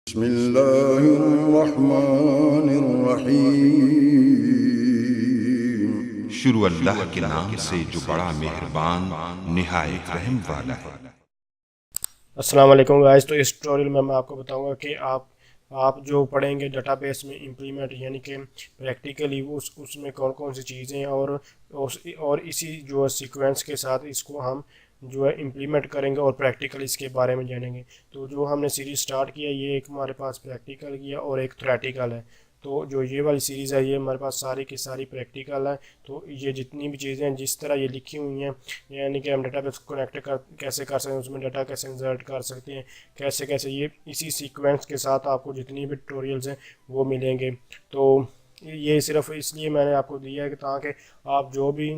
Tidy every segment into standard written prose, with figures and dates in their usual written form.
बिस्मिल्लाहिर्रहमानिर्रहीम। शुरू अल्लाह के नाम से जो बड़ा मेहरबान निहायत रहम वाला है। अस्सलाम वालेकुम गाइस। तो इस ट्यूटोरियल में मैं आपको बताऊंगा कि आप जो पढ़ेंगे डेटाबेस में इंप्लीमेंट यानी कि प्रैक्टिकली उसमें कौन कौन सी चीज़ें हैं और इसी जो सीक्वेंस के साथ इसको हम जो है इंप्लीमेंट करेंगे और प्रैक्टिकल इसके बारे में जानेंगे। तो जो हमने सीरीज स्टार्ट किया ये एक हमारे पास प्रैक्टिकल किया और एक थ्योरेटिकल है। तो जो ये वाली सीरीज़ है ये हमारे पास सारी की सारी प्रैक्टिकल है। तो ये जितनी भी चीज़ें हैं जिस तरह ये लिखी हुई हैं यानी कि हम डाटाबेस को कनेक्ट कैसे कर सकते हैं, उसमें डाटा कैसे इंसर्ट कर सकते हैं, कैसे कैसे ये इसी सीक्वेंस के साथ आपको जितनी भी ट्यूटोरियल्स हैं वो मिलेंगे। तो ये सिर्फ इसलिए मैंने आपको दिया है कि ताकि आप जो भी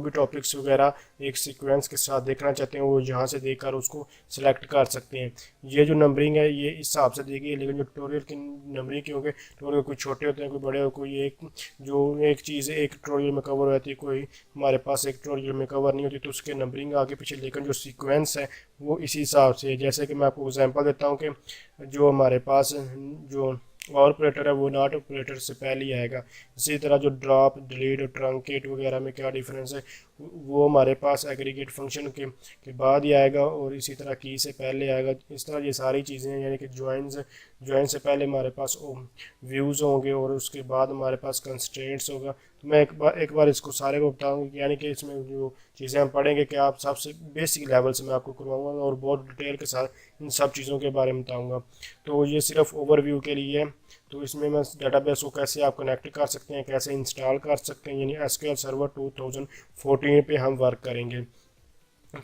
टॉपिक्स वगैरह एक सीक्वेंस के साथ देखना चाहते हैं वो यहाँ से देखकर उसको सिलेक्ट कर सकते हैं। ये जो नंबरिंग है ये इस हिसाब से देखिए, लेकिन जो ट्यूटोरियल की नंबरिंग क्योंकि ट्यूटोरियल कोई छोटे होते हैं कोई बड़े, कोई एक चीज़ एक ट्यूटोरियल में कवर हो जाती है, कोई हमारे पास एक ट्यूटोरियल में कवर नहीं होती, तो उसके नंबरिंग आगे पीछे, लेकिन जो सीक्वेंस है वो इसी हिसाब से है। जैसे कि मैं आपको एग्जांपल देता हूँ कि जो हमारे पास जो और ऑपरेटर है वो नॉट ऑपरेटर से पहले ही आएगा। इसी तरह जो ड्रॉप डिलीट और ट्रंकेट वगैरह में क्या डिफरेंस है वो हमारे पास एग्रीगेट फंक्शन के बाद ही आएगा और इसी तरह की से पहले आएगा। इस तरह ये सारी चीज़ें हैं यानी कि ज्वाइन से पहले हमारे पास व्यूज़ होंगे और उसके बाद हमारे पास कंस्ट्रेंट्स होगा। तो मैं एक बार इसको सारे को बताऊँगा यानी कि इसमें जो चीज़ें हम पढ़ेंगे कि आप सबसे बेसिक लेवल से मैं आपको करवाऊँगा और बहुत डिटेल के साथ इन सब चीज़ों के बारे में बताऊँगा। तो ये सिर्फ ओवरव्यू के लिए है। तो इसमें मैं डाटाबेस को कैसे आप कनेक्ट कर सकते हैं, कैसे इंस्टॉल कर सकते हैं, यानी एसक्यूएल सर्वर 2014 पे हम वर्क करेंगे।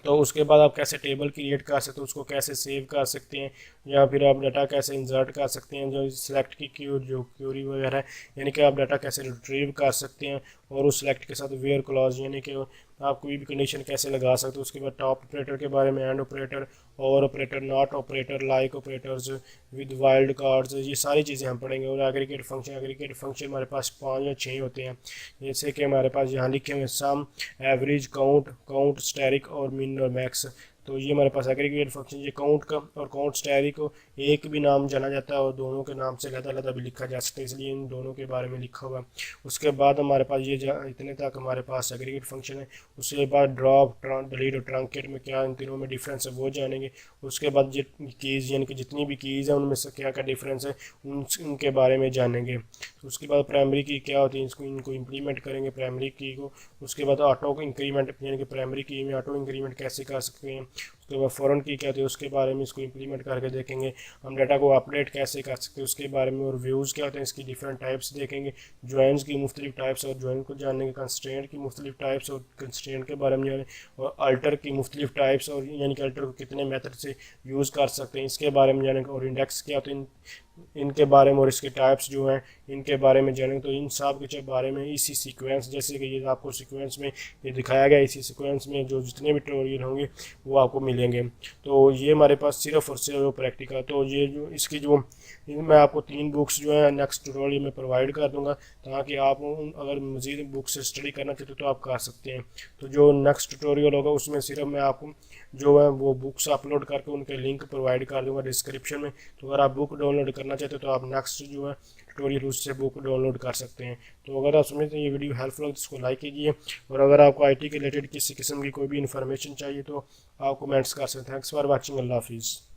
तो उसके बाद आप कैसे टेबल क्रिएट कर सकते हैं, उसको कैसे सेव कर सकते हैं, या फिर आप डाटा कैसे इंसर्ट कर सकते हैं, जो सिलेक्ट की क्यूरी वगैरह है यानी कि आप डाटा कैसे रिट्रीव कर सकते हैं, और उस सिलेक्ट के साथ वेयर क्लॉज यानी कि आप कोई भी कंडीशन कैसे लगा सकते हो। उसके बाद टॉप ऑपरेटर के बारे में, एंड ऑपरेटर, और operator, not operator, like operators with wild cards, ये सारी चीज़ें हम पढ़ेंगे। और एग्रीगेट फंक्शन हमारे पास 5 या 6 होते हैं, जैसे कि हमारे पास यहाँ लिखे हुए सम, एवरेज, काउंट स्टैटिक और मिन और मैक्स। तो ये हमारे पास एग्रीगेट फंक्शन, ये काउंट का और काउंट स्टैटिक को एक भी नाम जाना जाता है और दोनों के नाम से अलग भी लिखा जा सकता है, इसलिए इन दोनों के बारे में लिखा हुआ है। उसके बाद हमारे पास ये इतने तक हमारे पास एग्रीगेट फंक्शन है। उसके बाद ड्रॉप, डिलीट और ट्रंकेट में क्या इन तीनों में डिफरेंस है वो जानेंगे। उसके बाद कीज़ यानी कि जितनी भी कीज़ हैं उनमें से क्या क्या डिफरेंस है उनके बारे में जानेंगे। तो उसके बाद प्राइमरी की क्या होती है, इनको इम्प्लीमेंट करेंगे प्राइमरी की को। उसके बाद ऑटो इंक्रीमेंट यानी कि प्राइमरी की में ऑटो इंक्रीमेंट कैसे कर सकते हैं। उसके बाद फॉरेन की क्या होती है उसके बारे में इसको इम्प्लीमेंट करके देखेंगे। हम डाटा को अपडेट कैसे कर सकते हैं उसके बारे में, और व्यूज़ क्या होते हैं इसकी डिफरेंट टाइप्स देखेंगे। ज्वाइंस की मुख्तलिफ टाइप्स और ज्वाइन को जानेंगे। कंस्ट्रेंट की मुख्तलिफ टाइप्स और कंस्ट्रेंट के बारे में जाने, और अल्टर की मुख्तलिफ टाइप्स और यानी कि अल्टर को कितने मेथड से यूज़ कर सकते हैं इसके बारे में जानेंगे। और इंडेक्स क्या होते हैं इनके बारे में, और इसके टाइप्स जो हैं इनके बारे में जानेंगे। तो इन सब के बारे में इसी सीक्वेंस, जैसे कि ये आपको सीक्वेंस में ये दिखाया गया, इसी सीक्वेंस में जो जितने भी ट्यूटोरियल होंगे वो आपको मिलेंगे। तो ये हमारे पास सिर्फ और सिर्फ प्रैक्टिकल। तो ये जो इसकी जो मैं आपको 3 बुक्स जो है नेक्स्ट ट्यूटोरियल में प्रोवाइड कर दूंगा, ताकि आप अगर मज़ीद बुक से स्टडी करना चाहते हो तो आप कर सकते हैं। तो जो नेक्स्ट ट्यूटोरियल होगा उसमें सिर्फ मैं आपको जो है वो बुक्स अपलोड करके उनके लिंक प्रोवाइड कर दूंगा डिस्क्रिप्शन में। तो अगर आप बुक डाउनलोड करना चाहते हो तो आप नेक्स्ट जो है ट्यूटोरियल उससे बुक डाउनलोड कर सकते हैं। तो अगर आप समझते हैं ये वीडियो हेल्पफुल हो तो इसको लाइक कीजिए, और अगर आपको आईटी के रिलेटेड किसी किस्म की कोई भी इन्फॉर्मेशन चाहिए तो आप कमेंट्स कर सकते हैं। Thanks for watching. अल्लाह हाफिज़।